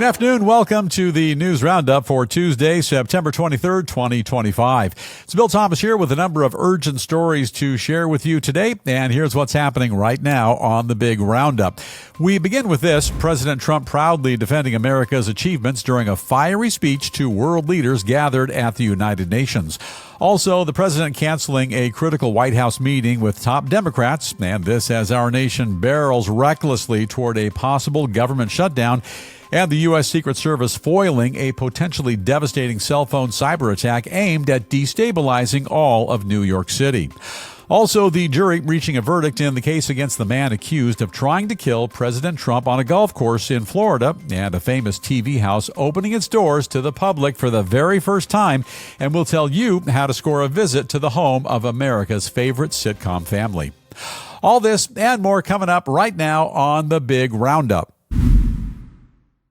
Good afternoon. Welcome to the News Roundup for Tuesday, September 23rd, 2025. It's Bill Thomas here with a number of urgent stories to share with you today. And here's what's happening right now on the big Roundup. We begin with this. President Trump proudly defending America's achievements during a fiery speech to world leaders gathered at the United Nations. Also, the president canceling a critical White House meeting with top Democrats, and this as our nation barrels recklessly toward a possible government shutdown, and the U.S. Secret Service foiling a potentially devastating cell phone cyber attack aimed at destabilizing all of New York City. Also, the jury reaching a verdict in the case against the man accused of trying to kill President Trump on a golf course in Florida, and a famous TV house opening its doors to the public for the very first time, and we'll tell you how to score a visit to the home of America's favorite sitcom family. All this and more coming up right now on the Big Roundup.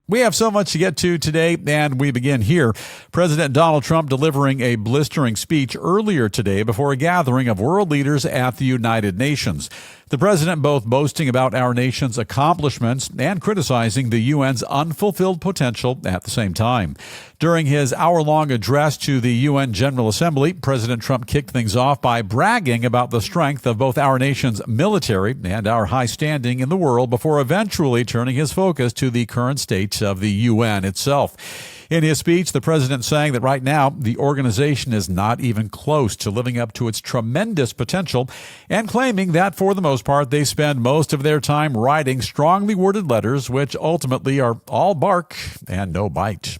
We have so much to get to today, and we begin here. President Donald Trump delivering a blistering speech earlier today before a gathering of world leaders at the United Nations. The president both boasting about our nation's accomplishments and criticizing the UN's unfulfilled potential at the same time. During his hour-long address to the UN General Assembly, President Trump kicked things off by bragging about the strength of both our nation's military and our high standing in the world before eventually turning his focus to the current state of the UN itself. In his speech, the president saying that right now the organization is not even close to living up to its tremendous potential, and claiming that for the most part they spend most of their time writing strongly worded letters which ultimately are all bark and no bite.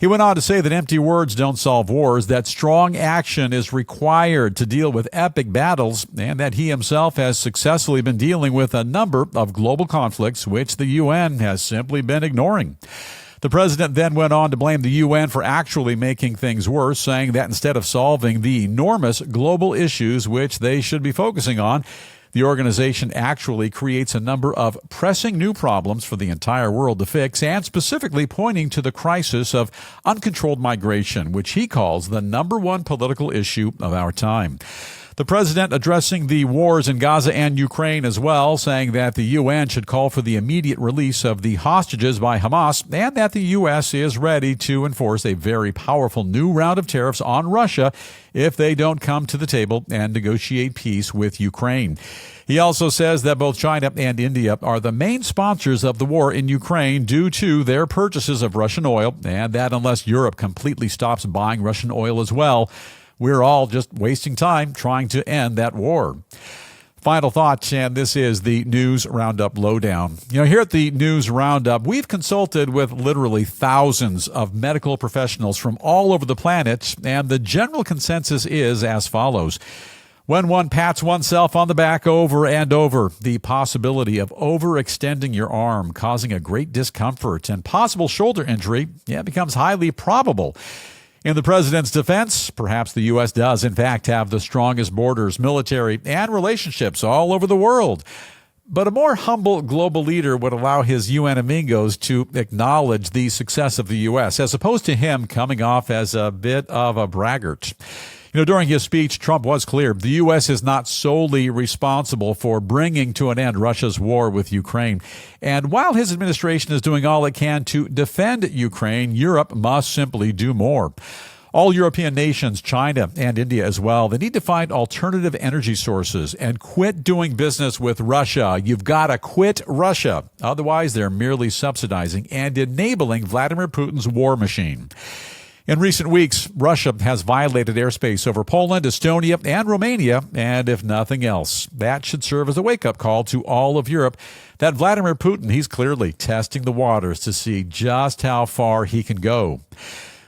He went on to say that empty words don't solve wars, that strong action is required to deal with epic battles, and that he himself has successfully been dealing with a number of global conflicts which the UN has simply been ignoring. The president then went on to blame the UN for actually making things worse, saying that instead of solving the enormous global issues which they should be focusing on, the organization actually creates a number of pressing new problems for the entire world to fix, and specifically pointing to the crisis of uncontrolled migration, which he calls the number one political issue of our time. The president addressing the wars in Gaza and Ukraine as well, saying that the UN should call for the immediate release of the hostages by Hamas, and that the U.S. is ready to enforce a very powerful new round of tariffs on Russia if they don't come to the table and negotiate peace with Ukraine. He also says that both China and India are the main sponsors of the war in Ukraine due to their purchases of Russian oil, and that unless Europe completely stops buying Russian oil as well, we're all just wasting time trying to end that war. Final thought, and this is the News Roundup Lowdown. Here at the News Roundup, we've consulted with literally thousands of medical professionals from all over the planet, and the general consensus is as follows. When one pats oneself on the back over and over, the possibility of overextending your arm, causing a great discomfort and possible shoulder injury, becomes highly probable. In the president's defense, perhaps the U.S. does, in fact, have the strongest borders, military, and relationships all over the world. But a more humble global leader would allow his UN amigos to acknowledge the success of the U.S., as opposed to him coming off as a bit of a braggart. During his speech, Trump was clear. The U.S. is not solely responsible for bringing to an end Russia's war with Ukraine. And while his administration is doing all it can to defend Ukraine, Europe must simply do more. All European nations, China and India as well, they need to find alternative energy sources and quit doing business with Russia. You've got to quit Russia. Otherwise, they're merely subsidizing and enabling Vladimir Putin's war machine. In recent weeks, Russia has violated airspace over Poland, Estonia, and Romania, and if nothing else, that should serve as a wake-up call to all of Europe that Vladimir Putin, he's clearly testing the waters to see just how far he can go.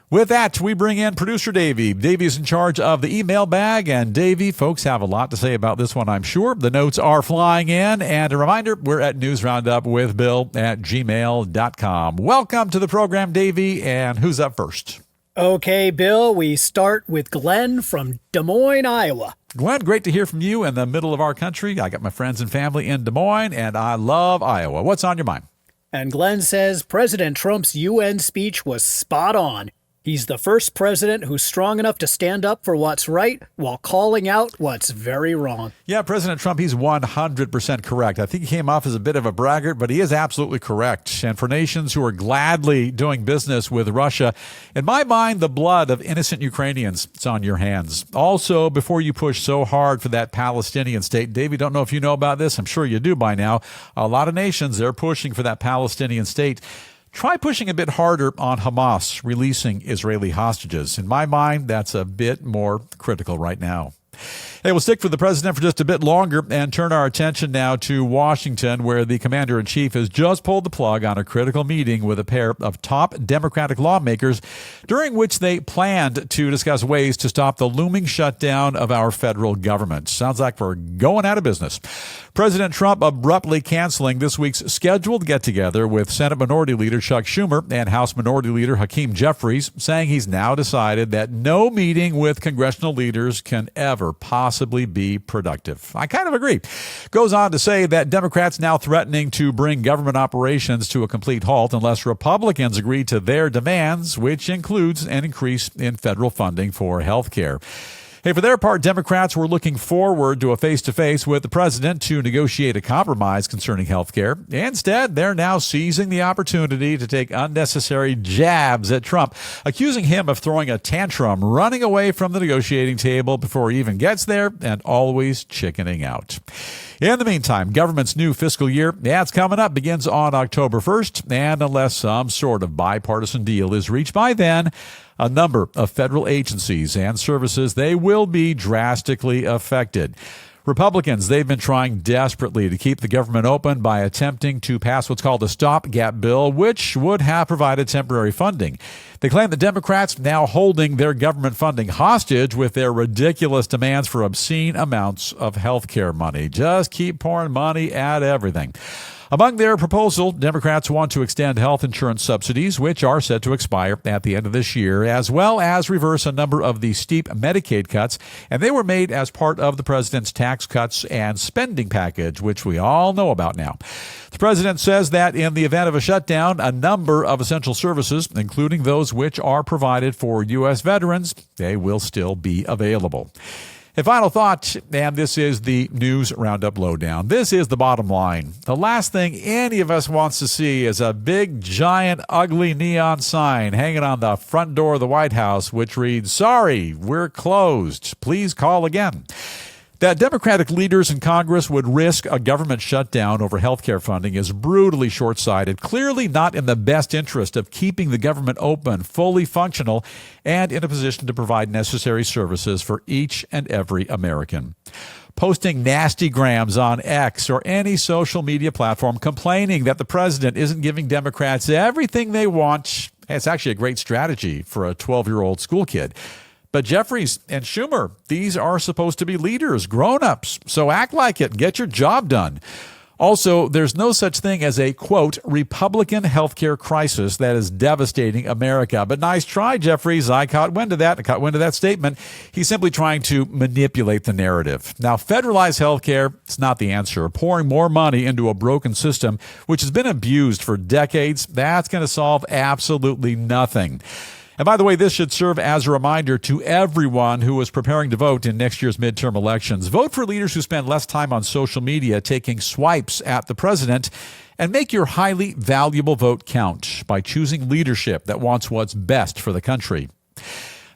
With that, we bring in producer Davey. Davey's in charge of the email bag, and Davey, folks have a lot to say about this one, I'm sure. The notes are flying in, and a reminder, we're at newsroundupwithbill@gmail.com. Welcome to the program, Davey, and who's up first? Okay, Bill, we start with Glenn from Des Moines, Iowa. Glenn, great to hear from you in the middle of our country. I got my friends and family in Des Moines, and I love Iowa. What's on your mind? And Glenn says President Trump's UN speech was spot on. He's the first president who's strong enough to stand up for what's right while calling out what's very wrong. Yeah, President Trump, he's 100% correct. I think he came off as a bit of a braggart, but he is absolutely correct. And for nations who are gladly doing business with Russia, in my mind, the blood of innocent Ukrainians is on your hands. Also, before you push so hard for that Palestinian state, Davey, don't know if you know about this. I'm sure you do by now. A lot of nations, they're pushing for that Palestinian state. Try pushing a bit harder on Hamas releasing Israeli hostages. In my mind, that's a bit more critical right now. Hey, we'll stick with the president for just a bit longer and turn our attention now to Washington, where the commander-in-chief has just pulled the plug on a critical meeting with a pair of top Democratic lawmakers, during which they planned to discuss ways to stop the looming shutdown of our federal government. Sounds like we're going out of business. President Trump abruptly canceling this week's scheduled get-together with Senate Minority Leader Chuck Schumer and House Minority Leader Hakeem Jeffries, saying he's now decided that no meeting with congressional leaders can ever possibly be productive. I kind of agree. Goes on to say that Democrats now threatening to bring government operations to a complete halt unless Republicans agree to their demands, which includes an increase in federal funding for health care. Hey, for their part, Democrats were looking forward to a face-to-face with the president to negotiate a compromise concerning health care. Instead, they're now seizing the opportunity to take unnecessary jabs at Trump, accusing him of throwing a tantrum, running away from the negotiating table before he even gets there, and always chickening out. In the meantime, government's new fiscal year, it's coming up, begins on October 1st, and unless some sort of bipartisan deal is reached by then, a number of federal agencies and services, they will be drastically affected. Republicans, they've been trying desperately to keep the government open by attempting to pass what's called a stopgap bill, which would have provided temporary funding. They claim the Democrats now holding their government funding hostage with their ridiculous demands for obscene amounts of health care money. Just keep pouring money at everything. Among their proposal, Democrats want to extend health insurance subsidies, which are set to expire at the end of this year, as well as reverse a number of the steep Medicaid cuts, and they were made as part of the president's tax cuts and spending package, which we all know about now. The president says that in the event of a shutdown, a number of essential services, including those which are provided for U.S. veterans, they will still be available. A final thought, and this is the News Roundup Lowdown. This is the bottom line. The last thing any of us wants to see is a big, giant, ugly neon sign hanging on the front door of the White House, which reads, "Sorry, we're closed. Please call again." That Democratic leaders in Congress would risk a government shutdown over health care funding is brutally short-sighted, clearly not in the best interest of keeping the government open, fully functional, and in a position to provide necessary services for each and every American. Posting nasty grams on X or any social media platform complaining that the president isn't giving Democrats everything they want, it's actually a great strategy for a 12-year-old school kid. But Jeffries and Schumer, these are supposed to be leaders, grown-ups, so act like it and get your job done. Also, there's no such thing as a, quote, Republican healthcare crisis that is devastating America. But nice try, Jeffries. I caught wind of that. I caught wind of that statement. He's simply trying to manipulate the narrative. Now, federalized healthcare, it's not the answer. Pouring more money into a broken system, which has been abused for decades, that's going to solve absolutely nothing. And by the way, this should serve as a reminder to everyone who is preparing to vote in next year's midterm elections. Vote for leaders who spend less time on social media taking swipes at the president, and make your highly valuable vote count by choosing leadership that wants what's best for the country.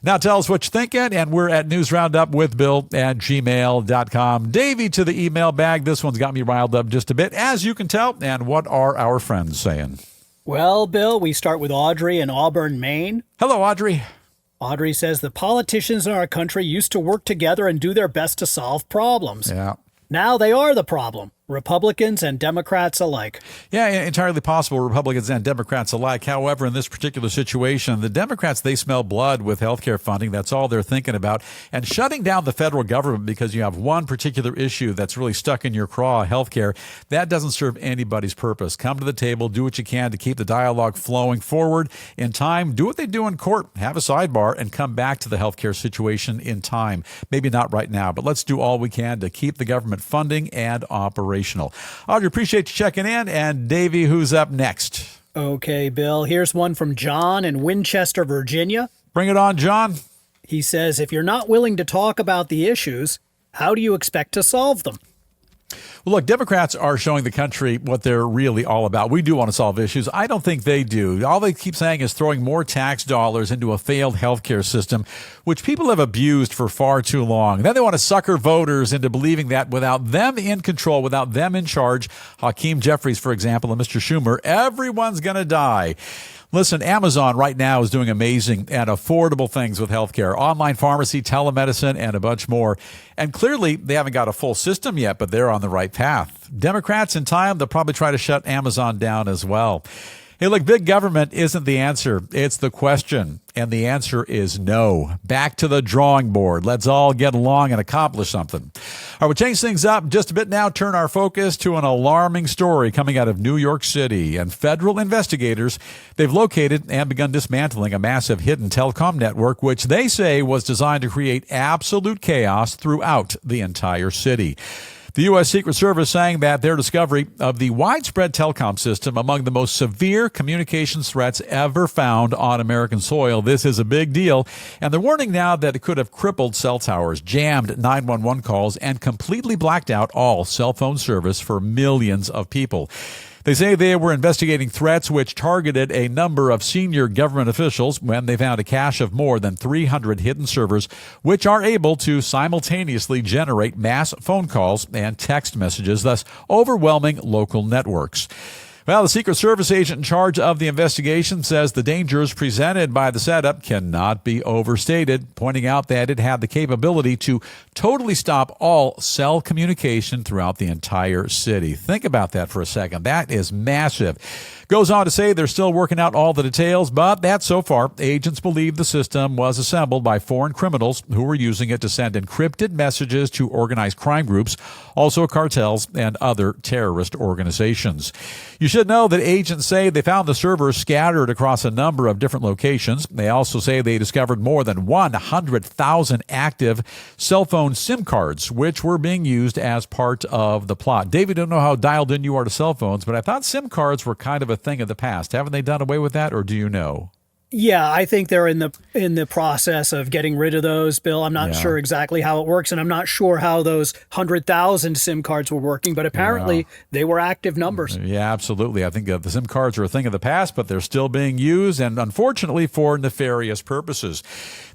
Now tell us what you're thinking, and we're at newsroundupwithbill@gmail.com. Davey to the email bag. This one's got me riled up just a bit, as you can tell. And what are our friends saying? Well, Bill, we start with Audrey in Auburn, Maine. Hello, Audrey. Audrey says the politicians in our country used to work together and do their best to solve problems. Yeah. Now they are the problem, Republicans and Democrats alike. Yeah, entirely possible, Republicans and Democrats alike. However, in this particular situation, the Democrats, they smell blood with health care funding. That's all they're thinking about. And shutting down the federal government because you have one particular issue that's really stuck in your craw, health care, that doesn't serve anybody's purpose. Come to the table, do what you can to keep the dialogue flowing forward in time. Do what they do in court, have a sidebar, and come back to the health care situation in time. Maybe not right now, but let's do all we can to keep the government funding and operational. Audrey, appreciate you checking in. And Davey, who's up next? Okay, Bill, here's one from John in Winchester, Virginia. Bring it on, John. He says, if you're not willing to talk about the issues, how do you expect to solve them? Well, look, Democrats are showing the country what they're really all about. We do want to solve issues. I don't think they do. All they keep saying is throwing more tax dollars into a failed healthcare system, which people have abused for far too long. Then they want to sucker voters into believing that without them in control, without them in charge, Hakeem Jeffries, for example, and Mr. Schumer, everyone's going to die. Listen, Amazon right now is doing amazing and affordable things with healthcare, online pharmacy, telemedicine, and a bunch more. And clearly, they haven't got a full system yet, but they're on the right path. Democrats in time, they'll probably try to shut Amazon down as well. Hey, look, big government isn't the answer. It's the question. And the answer is no. Back to the drawing board. Let's all get along and accomplish something. All right, we'll change things up just a bit now. Turn our focus to an alarming story coming out of New York City. And federal investigators, they've located and begun dismantling a massive hidden telecom network, which they say was designed to create absolute chaos throughout the entire city. The U.S. Secret Service saying that their discovery of the widespread telecom system among the most severe communications threats ever found on American soil. This is a big deal. And they're warning now that it could have crippled cell towers, jammed 911 calls, and completely blacked out all cell phone service for millions of people. They say they were investigating threats which targeted a number of senior government officials when they found a cache of more than 300 hidden servers, which are able to simultaneously generate mass phone calls and text messages, thus overwhelming local networks. Well, the Secret Service agent in charge of the investigation says the dangers presented by the setup cannot be overstated, pointing out that it had the capability to totally stop all cell communication throughout the entire city. Think about that for a second. That is massive. Goes on to say they're still working out all the details, but that so far, agents believe the system was assembled by foreign criminals who were using it to send encrypted messages to organized crime groups, also cartels and other terrorist organizations. You should know that agents say they found the servers scattered across a number of different locations. They also say they discovered more than 100,000 active cell phone SIM cards, which were being used as part of the plot. David, I don't know how dialed in you are to cell phones, but I thought SIM cards were kind of a thing of the past. Haven't they done away with that, or do you know? Yeah, I think they're in the process of getting rid of those, Bill. I'm not sure exactly how it works, and I'm not sure how those 100,000 SIM cards were working, but apparently they were active numbers. Yeah, absolutely. I think the SIM cards are a thing of the past, but they're still being used, and unfortunately for nefarious purposes.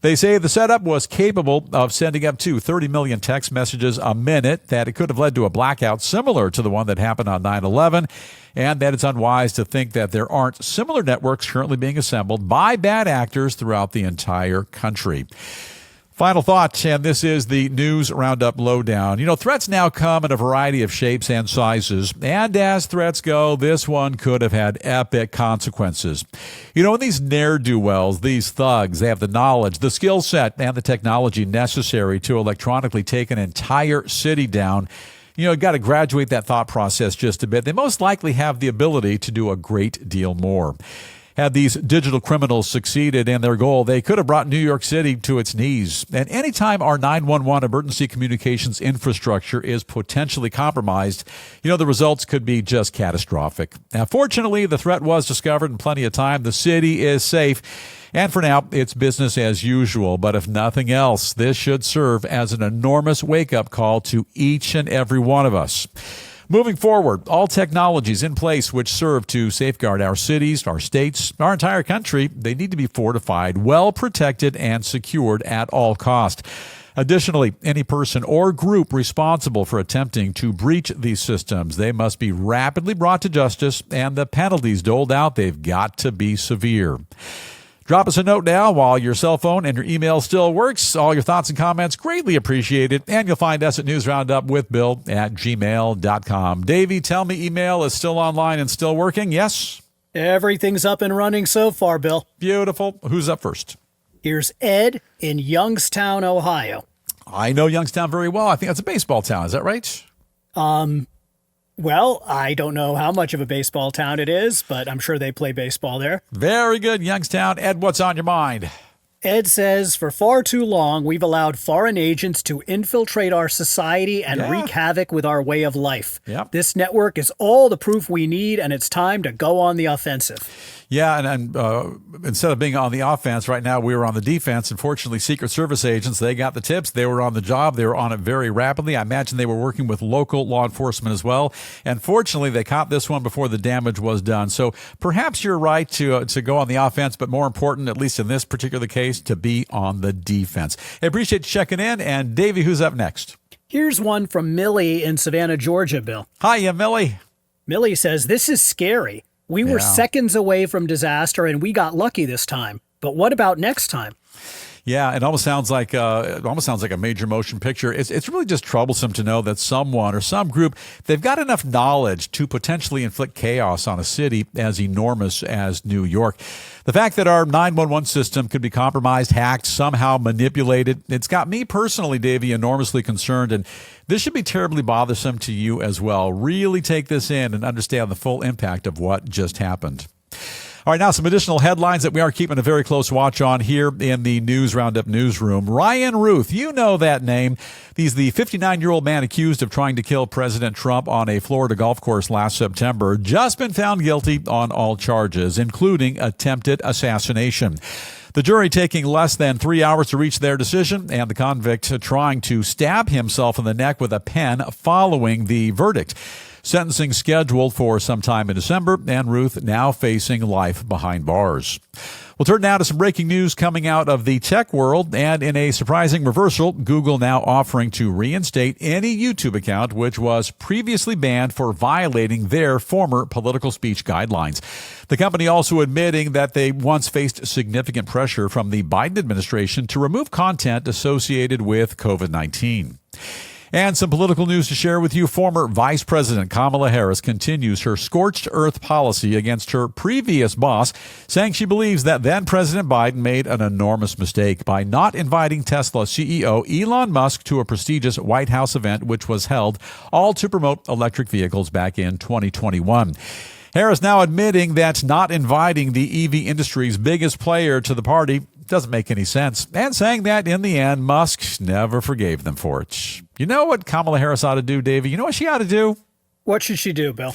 They say the setup was capable of sending up to 30 million text messages a minute, that it could have led to a blackout similar to the one that happened on 9/11, and that it's unwise to think that there aren't similar networks currently being assembled by bad actors throughout the entire country. Final thought, and this is the News Roundup Lowdown. You know, threats now come in a variety of shapes and sizes, and as threats go, this one could have had epic consequences. You know, these ne'er-do-wells, these thugs, they have the knowledge, the skill set, and the technology necessary to electronically take an entire city down. You know, got to graduate that thought process just a bit. They most likely have the ability to do a great deal more. Had these digital criminals succeeded in their goal, they could have brought New York City to its knees. And anytime our 911 emergency communications infrastructure is potentially compromised, you know, the results could be just catastrophic. Now, fortunately, the threat was discovered in plenty of time. The city is safe. And for now, it's business as usual. But if nothing else, this should serve as an enormous wake-up call to each and every one of us. Moving forward, all technologies in place which serve to safeguard our cities, our states, our entire country, they need to be fortified, well protected, and secured at all cost. Additionally, any person or group responsible for attempting to breach these systems, they must be rapidly brought to justice, and the penalties doled out, they've got to be severe. Drop us a note now while your cell phone and your email still works. All your thoughts and comments greatly appreciated. And you'll find us at newsroundupwithbill@gmail.com. Davey, tell me email is still online and still working, yes? Everything's up and running so far, Bill. Beautiful. Who's up first? Here's Ed in Youngstown, Ohio. I know Youngstown very well. I think that's a baseball town. Is that right? Well, I don't know how much of a baseball town it is, but I'm sure they play baseball there. Very good, Youngstown. Ed, what's on your mind? Ed says, for far too long, we've allowed foreign agents to infiltrate our society and wreak havoc with our way of life. Yep. This network is all the proof we need, and it's time to go on the offensive. Yeah, and instead of being on the offense, right now we were on the defense. Unfortunately, Secret Service agents, they got the tips. They were on the job. They were on it very rapidly. I imagine they were working with local law enforcement as well. And fortunately, they caught this one before the damage was done. So perhaps you're right to go on the offense, but more important, at least in this particular case, to be on the defense. I appreciate you checking in. And Davey, who's up next? Here's one from Millie in Savannah, Georgia, Bill. Hiya, Millie. Millie says, this is scary. We were seconds away from disaster, and we got lucky this time. But what about next time? Yeah, it almost sounds like a major motion picture. It's really just troublesome to know that someone or some group, they've got enough knowledge to potentially inflict chaos on a city as enormous as New York. The fact that our 911 system could be compromised, hacked, somehow manipulated, it's got me personally, Davey, enormously concerned, and this should be terribly bothersome to you as well. Really take this in and understand the full impact of what just happened. All right, now some additional headlines that we are keeping a very close watch on here in the News Roundup newsroom. Ryan Ruth, you know that name. He's the 59-year-old man accused of trying to kill President Trump on a Florida golf course last September. Just been found guilty on all charges, including attempted assassination. The jury taking less than 3 hours to reach their decision, and the convict trying to stab himself in the neck with a pen following the verdict. Sentencing scheduled for sometime in December, and Ruth now facing life behind bars. We'll turn now to some breaking news coming out of the tech world, and in a surprising reversal, Google now offering to reinstate any YouTube account which was previously banned for violating their former political speech guidelines. The company also admitting that they once faced significant pressure from the Biden administration to remove content associated with COVID-19. And some political news to share with you. Former Vice President Kamala Harris continues her scorched earth policy against her previous boss, saying she believes that then President Biden made an enormous mistake by not inviting Tesla CEO Elon Musk to a prestigious White House event, which was held all to promote electric vehicles back in 2021. Harris now admitting that not inviting the EV industry's biggest player to the party doesn't make any sense, and saying that in the end, Musk never forgave them for it. You know what Kamala Harris ought to do, Davey? You know what she ought to do? What should she do, Bill?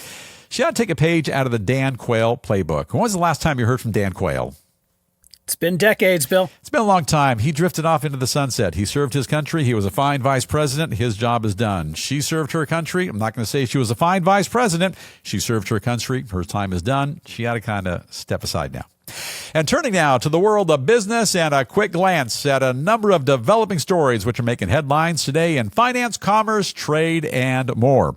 She ought to take a page out of the Dan Quayle playbook. When was the last time you heard from Dan Quayle? It's been decades, Bill. It's been a long time. He drifted off into the sunset. He served his country. He was a fine vice president. His job is done. She served her country. I'm not going to say she was a fine vice president. She served her country. Her time is done. She ought to kind of step aside now. And turning now to the world of business and a quick glance at a number of developing stories which are making headlines today in finance, commerce, trade, and more.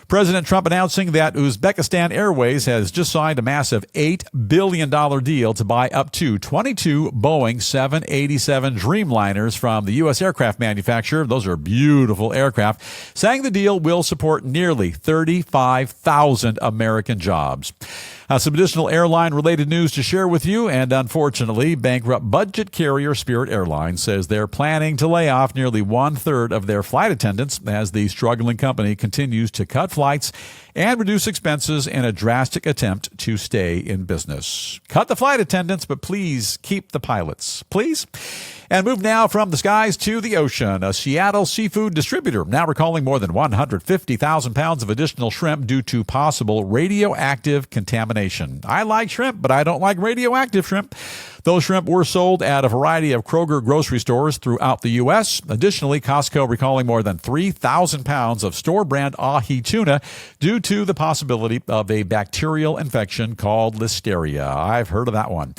President Trump announcing that Uzbekistan Airways has just signed a massive $8 billion deal to buy up to 22 Boeing 787 Dreamliners from the U.S. aircraft manufacturer. Those are beautiful aircraft, saying the deal will support nearly 35,000 American jobs. Some additional airline-related news to share with you, and unfortunately, bankrupt budget carrier Spirit Airlines says they're planning to lay off nearly one-third of their flight attendants as the struggling company continues to cut flights and reduce expenses in a drastic attempt to stay in business. Cut the flight attendants, but please keep the pilots, please. And move now from the skies to the ocean. A Seattle seafood distributor now recalling more than 150,000 pounds of additional shrimp due to possible radioactive contamination. I like shrimp, but I don't like radioactive shrimp. Those shrimp were sold at a variety of Kroger grocery stores throughout the U.S. Additionally, Costco recalling more than 3,000 pounds of store-brand ahi tuna due to the possibility of a bacterial infection called Listeria. I've heard of that one.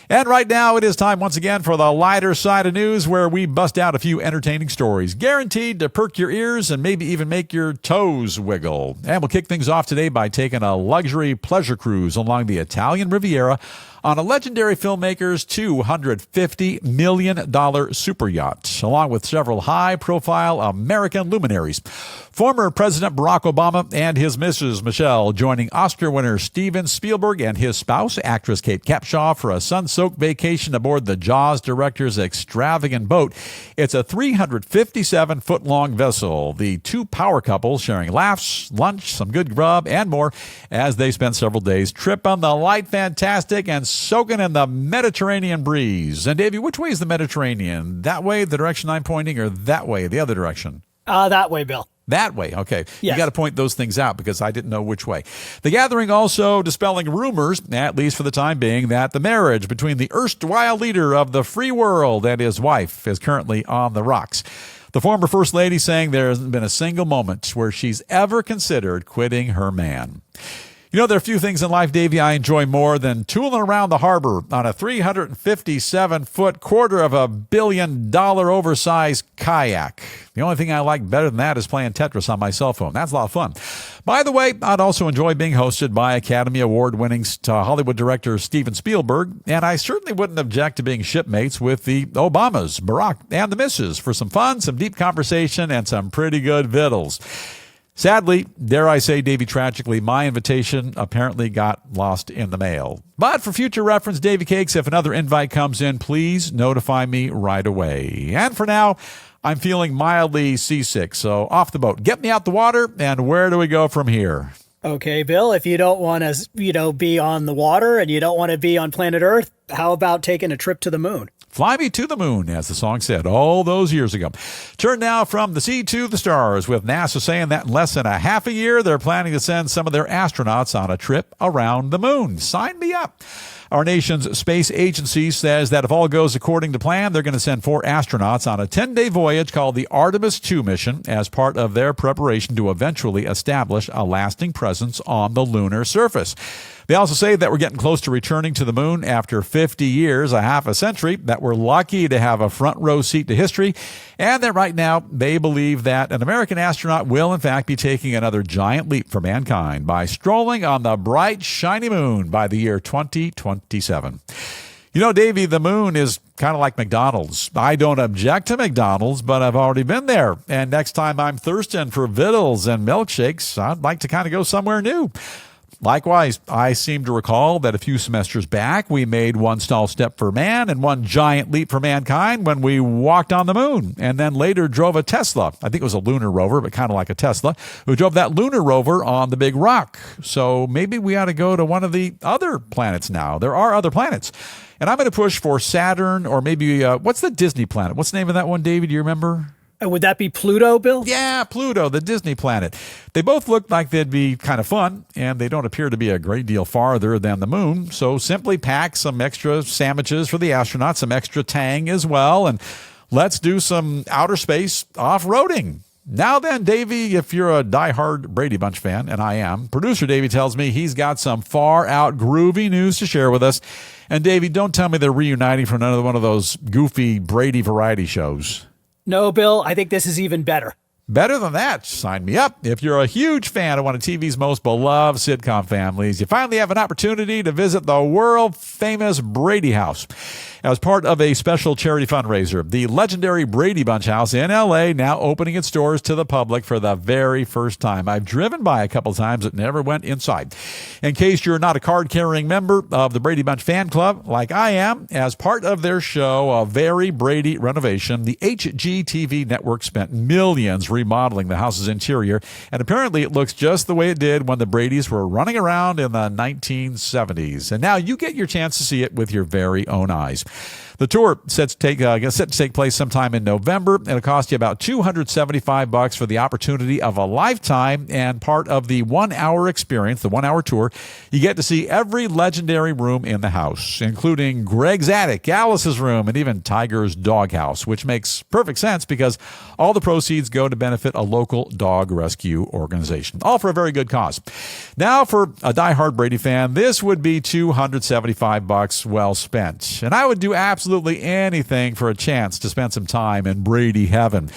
And right now, it is time once again for the lighter side of news, where we bust out a few entertaining stories, guaranteed to perk your ears and maybe even make your toes wiggle. And we'll kick things off today by taking a luxury pleasure cruise along the Italian Riviera on a legendary filmmaker's $250 million super yacht, along with several high-profile American luminaries. Former President Barack Obama and his Mrs. Michelle joining Oscar winner Steven Spielberg and his spouse, actress Kate Capshaw, for a sun-soaked vacation aboard the Jaws director's extravagant boat. It's a 357-foot-long vessel. The two power couples sharing laughs, lunch, some good grub, and more as they spend several days tripping the light, fantastic, and soaking in the Mediterranean breeze. And Davey, which way is the Mediterranean? That way, the direction I'm pointing, or that way, the other direction? That way, Bill. That way. Okay. Yes. You got to point those things out because I didn't know which way. The gathering also dispelling rumors, at least for the time being, that the marriage between the erstwhile leader of the free world and his wife is currently on the rocks. The former First Lady saying there hasn't been a single moment where she's ever considered quitting her man. You know, there are few things in life, Davey, I enjoy more than tooling around the harbor on a 357-foot, $250 million oversized kayak. The only thing I like better than that is playing Tetris on my cell phone. That's a lot of fun. By the way, I'd also enjoy being hosted by Academy Award-winning Hollywood director Steven Spielberg, and I certainly wouldn't object to being shipmates with the Obamas, Barack, and the missus for some fun, some deep conversation, and some pretty good vittles. Sadly, dare I say, Davey, tragically, my invitation apparently got lost in the mail. But for future reference, Davey Cakes, if another invite comes in, please notify me right away. And for now, I'm feeling mildly seasick, so off the boat. Get me out the water, and where do we go from here? Okay, Bill, if you don't want to, be on the water and you don't want to be on planet Earth, how about taking a trip to the moon? Fly me to the moon, as the song said all those years ago. Turn now from the sea to the stars, with NASA saying that in less than a half a year, they're planning to send some of their astronauts on a trip around the moon. Sign me up. Our nation's space agency says that if all goes according to plan, they're going to send 4 astronauts on a 10-day voyage called the Artemis II mission as part of their preparation to eventually establish a lasting presence on the lunar surface. They also say that we're getting close to returning to the moon after 50 years, a half a century, that we're lucky to have a front row seat to history, and that right now they believe that an American astronaut will in fact be taking another giant leap for mankind by strolling on the bright, shiny moon by the year 2027. You know, Davey, the moon is kind of like McDonald's. I don't object to McDonald's, but I've already been there. And next time I'm thirsting for vittles and milkshakes, I'd like to kind of go somewhere new. Likewise, I seem to recall that a few semesters back, we made one small step for man and one giant leap for mankind when we walked on the moon, and then later drove a Tesla. I think it was a lunar rover, but kind of like a Tesla. We drove that lunar rover on the big rock. So maybe we ought to go to one of the other planets now. There are other planets. And I'm going to push for Saturn, or maybe, what's the Disney planet? What's the name of that one, David? Do you remember? Would that be Pluto, Bill? Yeah, Pluto, the Disney planet. They both look like they'd be kind of fun, and they don't appear to be a great deal farther than the moon. So simply pack some extra sandwiches for the astronauts, some extra Tang as well, and let's do some outer space off-roading. Now then, Davey, if you're a diehard Brady Bunch fan, and I am, producer Davey tells me he's got some far-out groovy news to share with us. And Davey, don't tell me they're reuniting from another one of those goofy Brady variety shows. No, Bill, I think this is even better. Better than that, sign me up. If you're a huge fan of one of TV's most beloved sitcom families, you finally have an opportunity to visit the world-famous Brady House. As part of a special charity fundraiser, the legendary Brady Bunch House in L.A. now opening its doors to the public for the very first time. I've driven by a couple times, but never went inside. In case you're not a card-carrying member of the Brady Bunch fan club, like I am, as part of their show, A Very Brady Renovation, the HGTV network spent millions remodeling the house's interior, and apparently it looks just the way it did when the Bradys were running around in the 1970s. And now you get your chance to see it with your very own eyes. The tour set to take place sometime in November. It'll cost you about $275 for the opportunity of a lifetime, and part of the 1-hour experience, the 1-hour tour, you get to see every legendary room in the house, including Greg's attic, Alice's room, and even Tiger's doghouse, which makes perfect sense because all the proceeds go to benefit a local dog rescue organization, all for a very good cause. Now, for a diehard Brady fan, this would be $275 well spent, and I would do absolutely anything for a chance to spend some time in Brady heaven.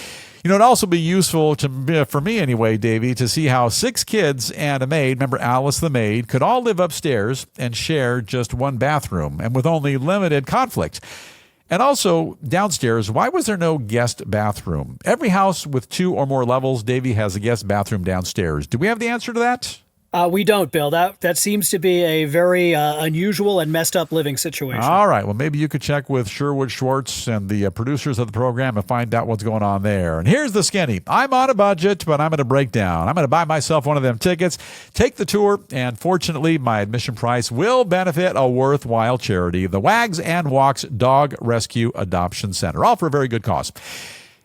You know, it'd also be useful for me anyway, Davey, to see how 6 kids and a maid, remember Alice the maid, could all live upstairs and share just one bathroom, and with only limited conflict. And also, downstairs, why was there no guest bathroom? Every house with 2 or more levels, Davey, has a guest bathroom downstairs. Do we have the answer to that? We don't, Bill. That seems to be a very unusual and messed up living situation. All right. Well, maybe you could check with Sherwood Schwartz and the producers of the program and find out what's going on there. And here's the skinny. I'm on a budget, but I'm going to break down. I'm going to buy myself one of them tickets, take the tour, and fortunately, my admission price will benefit a worthwhile charity, the Wags and Walks Dog Rescue Adoption Center, all for a very good cause.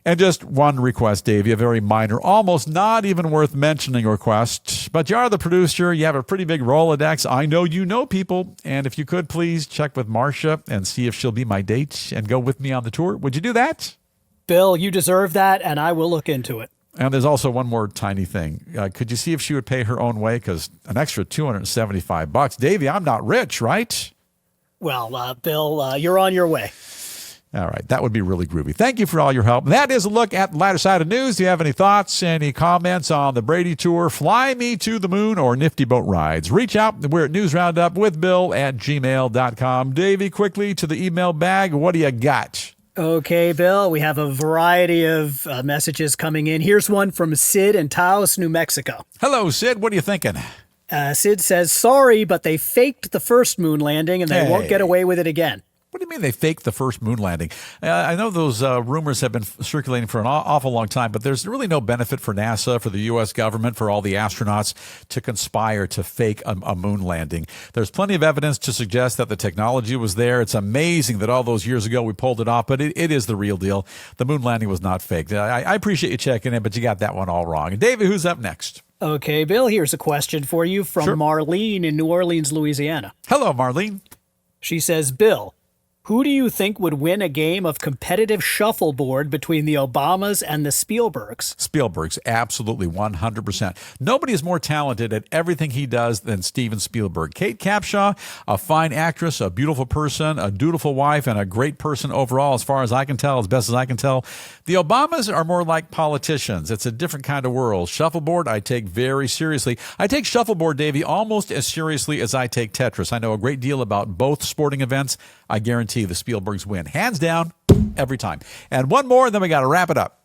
And just one request, Davey, a very minor, almost not even worth mentioning request. But you are the producer. You have a pretty big Rolodex. I know you know people. And if you could, please check with Marcia and see if she'll be my date and go with me on the tour. Would you do that? Bill, you deserve that, and I will look into it. And there's also one more tiny thing. Could you see if she would pay her own way? Because an extra $275. Davey, I'm not rich, right? Well, Bill, you're on your way. All right. That would be really groovy. Thank you for all your help. That is a look at the lighter side of news. Do you have any thoughts, any comments on the Brady Tour, Fly Me to the Moon, or Nifty Boat Rides? Reach out. We're at newsroundupwithbill@gmail.com. Davey, quickly to the email bag. What do you got? Okay, Bill, we have a variety of messages coming in. Here's one from Sid in Taos, New Mexico. Hello, Sid. What are you thinking? Sid says, sorry, but they faked the first moon landing and they won't get away with it again. What do you mean they faked the first moon landing? I know those rumors have been circulating for an awful long time, but there's really no benefit for NASA, for the U.S. government, for all the astronauts to conspire to fake a moon landing. There's plenty of evidence to suggest that the technology was there. It's amazing that all those years ago we pulled it off, but it is the real deal. The moon landing was not faked. I appreciate you checking in, but you got that one all wrong. And David, who's up next? Okay, Bill, here's a question for you from Marlene in New Orleans, Louisiana. Hello, Marlene. She says, Bill, who do you think would win a game of competitive shuffleboard between the Obamas and the Spielbergs? Spielberg's, absolutely, 100%. Nobody is more talented at everything he does than Steven Spielberg. Kate Capshaw, a fine actress, a beautiful person, a dutiful wife, and a great person overall, as far as I can tell, as best as I can tell. The Obamas are more like politicians. It's a different kind of world. Shuffleboard, I take very seriously. I take shuffleboard, Davey, almost as seriously as I take Tetris. I know a great deal about both sporting events. I guarantee the Spielbergs win. Hands down, every time. And one more, and then we got to wrap it up.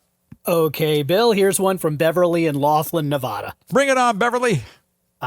Okay, Bill, here's one from Beverly in Laughlin, Nevada. Bring it on, Beverly.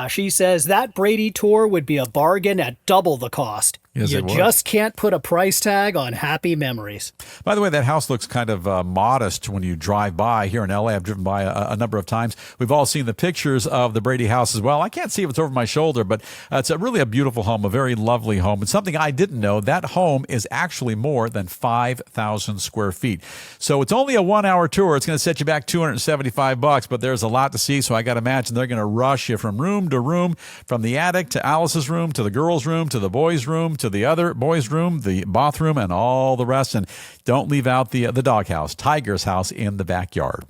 She says that Brady tour would be a bargain at double the cost. Yes, you just can't put a price tag on happy memories. By the way, that house looks kind of modest when you drive by. Here in L.A., I've driven by a number of times. We've all seen the pictures of the Brady house as well. I can't see if it's over my shoulder, but it's really a beautiful home, a very lovely home. And something I didn't know, that home is actually more than 5,000 square feet. So it's only a 1-hour tour. It's going to set you back $275, but there's a lot to see. So I got to imagine they're going to rush you from room to room, from the attic to Alice's room, to the girls' room, to the boys' room, to the other boys' room, the bathroom, and all the rest. And don't leave out the doghouse, Tiger's house in the backyard.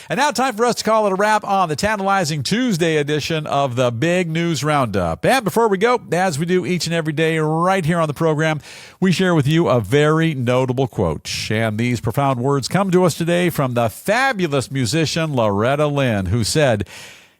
And now time for us to call it a wrap on the tantalizing Tuesday edition of the Big News Roundup. And before we go, as we do each and every day right here on the program, we share with you a very notable quote. And these profound words come to us today from the fabulous musician Loretta Lynn, who said,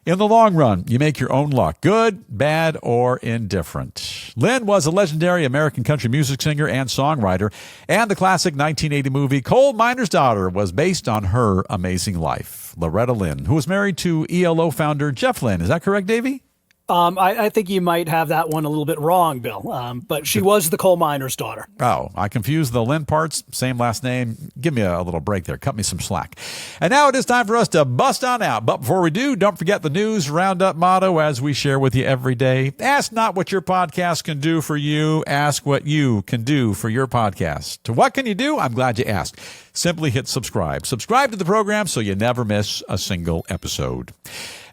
"In the long run, you make your own luck, good, bad, or indifferent." Lynn was a legendary American country music singer and songwriter, and the classic 1980 movie Coal Miner's Daughter was based on her amazing life. Loretta Lynn, who was married to ELO founder Jeff Lynne. Is that correct, Davey? I think you might have that one a little bit wrong, Bill. But she was the coal miner's daughter. Oh, I confused the Lynn parts. Same last name. Give me a little break there. Cut me some slack. And now it is time for us to bust on out. But before we do, don't forget the News Roundup motto as we share with you every day. Ask not what your podcast can do for you. Ask what you can do for your podcast. To what can you do? I'm glad you asked. Simply hit subscribe. Subscribe to the program so you never miss a single episode.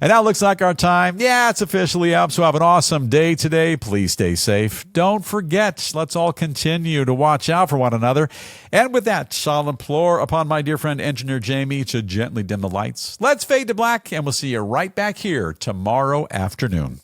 And now it looks like our time, it's officially up. So have an awesome day today. Please stay safe. Don't forget, let's all continue to watch out for one another. And with that, I'll implore upon my dear friend, Engineer Jamie, to gently dim the lights. Let's fade to black, and we'll see you right back here tomorrow afternoon.